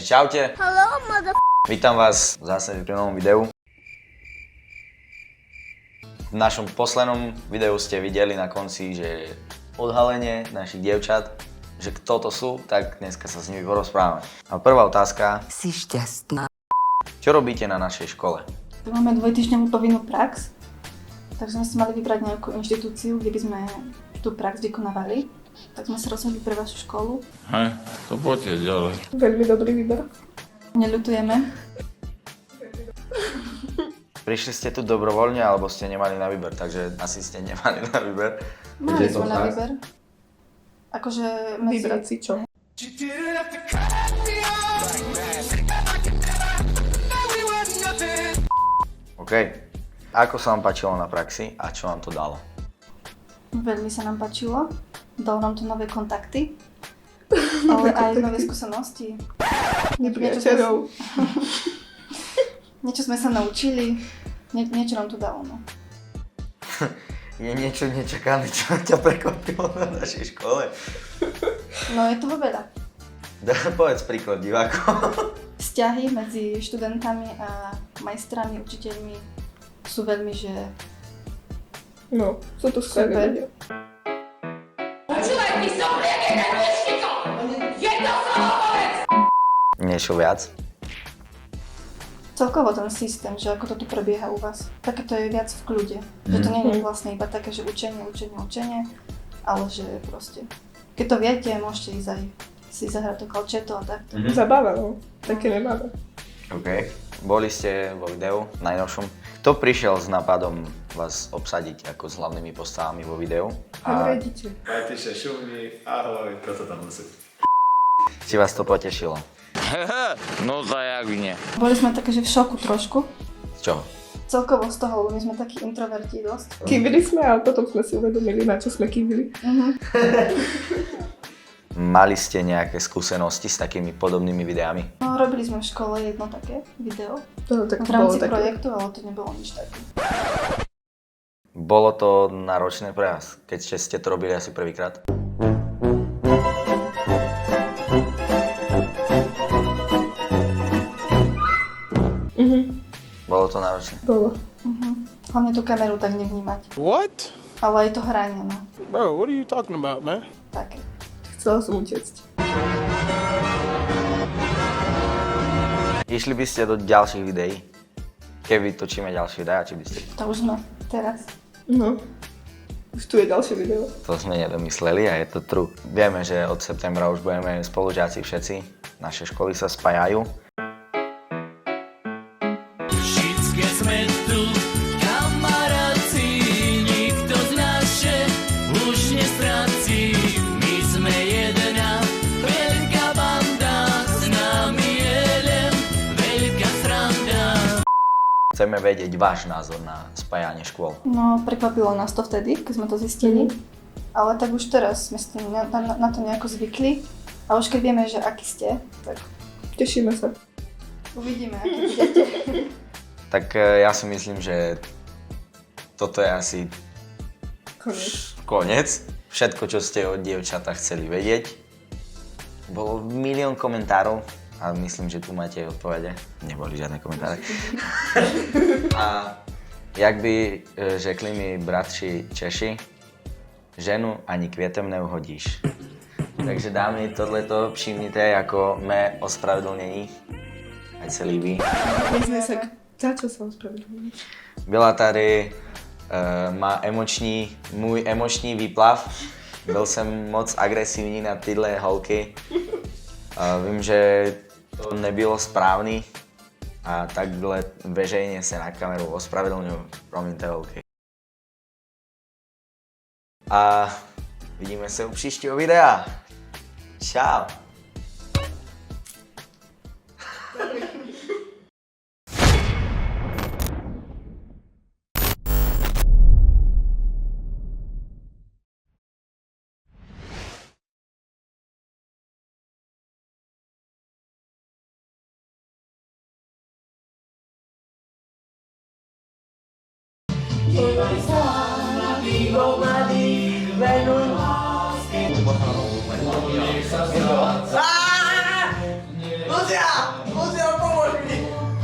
Takže čaute. Hello, mother... Vítam vás zase pri novom videu. V našom poslednom videu ste videli na konci, že odhalenie našich dievčat, že kto to sú, tak dneska sa s nimi porozprávame. A prvá otázka. Si šťastná. Čo robíte na našej škole? Máme dvojtýždňovú povinnú prax, takže sme si mali vybrať nejakú inštitúciu, kde by sme tú prax vykonávali. Tak sme sa rozhodli pre vašu školu. Hej, to poďte ďalej. Veľmi dobrý výber. Neľutujeme. Prišli ste tu dobrovoľne, alebo ste nemali na výber, takže asi ste nemali na výber. Mali sme na výber. Akože medzi... Vybrať si čo? OK. Ako sa vám páčilo na praxi a čo vám to dalo? Veľmi sa nám páčilo. Dalo nám to nové kontakty, ale aj nové skúsenosti. Nepriateľov. Niečo sme sa naučili, niečo nám to dalo, no. Je niečo nečakané, čo ťa prekvapilo na našej škole? No je toho veľa. Povedz príklad divákom. Vzťahy medzi študentami a majstrami, učiteľmi sú veľmi, že... No, sú to skvelé Super. ľudia. Niečo viac? Celkovo ten systém, že ako to tu prebieha u vás, také to je viac v kľude. Že to nie je vlastne iba také, že učenie, ale že proste, keď to viete, môžete ísť aj si zahrať to kalčeto a takto. Zabáva, no. Také nemáme. OK. Boli ste vo videu najnovšom. Kto prišiel s nápadom vás obsadiť ako s hlavnými postavami vo videu? A radiče. Najtišie šumy, ahoj, kto to tam musí? Či vás to potešilo? No to jak nie. Boli sme také, že v šoku trošku, Z čoho? celkovo z toho, lebo my sme takí introverti dosť. Kývili sme, ale potom sme si uvedomili, na čo sme kývili. Mali ste nejaké skúsenosti s takými podobnými videami? No, robili sme v škole jedno také video No, tak v to bolo rámci také. projektu, ale to nebolo nič také. Bolo to náročné pre vás, keď ste to robili asi prvýkrát? Bolo to náročné. Bolo. Hlavne tú kameru tak nevnímať, What? ale aj to hranie, no, Bro, what are you talking about, man? také. Chcela som utiecť. Išli by ste do ďalších videí? Keby točíme ďalšie videá, či by ste... To už sme teraz. No. Už tu je ďalšie video. To sme nedomysleli a je to true. Vieme, že od septembra už budeme spolužiaci všetci. Naše školy sa spájajú. Všetky sme tu kamaráci, nikto z naše už nestráci. My sme jedna veľká banda, s nami je len veľká sranda. Chceme vedieť váš názor na spájanie škôl. No, prekvapilo nás to vtedy, keď sme to zistili, ale tak už teraz sme s tým na to nejako zvykli a už keď vieme, že akí ste, tak Tešíme sa. uvidíme, akí budete. Tak ja si myslím, že toto je asi Koniec. koniec. Všetko, čo ste od dievčatá chceli vedieť. Bolo milión komentárov a myslím, že tu máte odpovede. Neboli žiadne komentáre. A jak by řekli mi bratři Češi, ženu ani květem neuhodíš. Takže dámy, tohleto všimnite jako mé ospravedlnění. Ať se líbí. My sa... Za čo sa ospravedlňujem? Byla tady, má můj emoční výplav. Byl jsem moc agresivní na tyhle holky. Vím, že to nebylo správný a takhle veřejně se na kameru ospravedlňuju. Promiňte holky. A vidíme se u příštího videa. Čau. Venuj lásky. Pozri